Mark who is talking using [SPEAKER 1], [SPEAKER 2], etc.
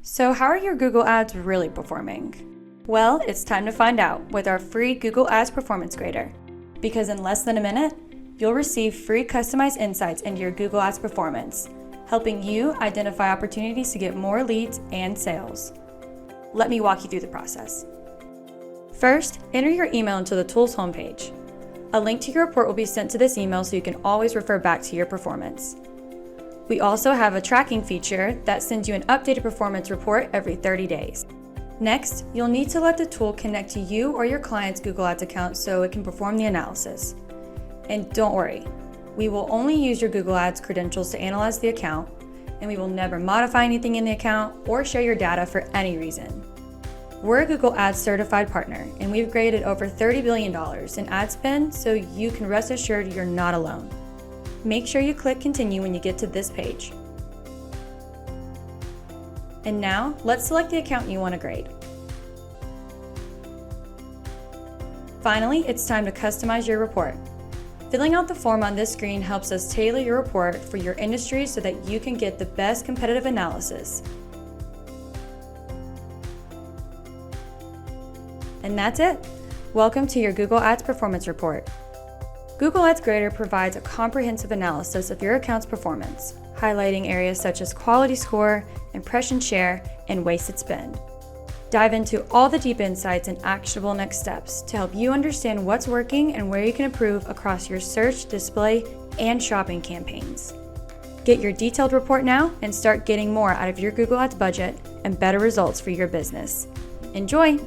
[SPEAKER 1] So how are your Google Ads really performing? Well, it's time to find out with our free Google Ads Performance Grader. Because in less than a minute, you'll receive free customized insights into your Google Ads performance, helping you identify opportunities to get more leads and sales. Let me walk you through the process. First, enter your email into the Tools homepage. A link to your report will be sent to this email so you can always refer back to your performance. We also have a tracking feature that sends you an updated performance report every 30 days. Next, you'll need to let the tool connect to you or your client's Google Ads account so it can perform the analysis. And don't worry, we will only use your Google Ads credentials to analyze the account, and we will never modify anything in the account or share your data for any reason. We're a Google Ads certified partner, and we've graded over $30 billion in ad spend, so you can rest assured you're not alone. Make sure you click continue when you get to this page. And now, let's select the account you want to grade. Finally, it's time to customize your report. Filling out the form on this screen helps us tailor your report for your industry so that you can get the best competitive analysis. And that's it. Welcome to your Google Ads Performance Report. Google Ads Grader provides a comprehensive analysis of your account's performance, highlighting areas such as quality score, impression share, and wasted spend. Dive into all the deep insights and actionable next steps to help you understand what's working and where you can improve across your search, display, and shopping campaigns. Get your detailed report now and start getting more out of your Google Ads budget and better results for your business. Enjoy!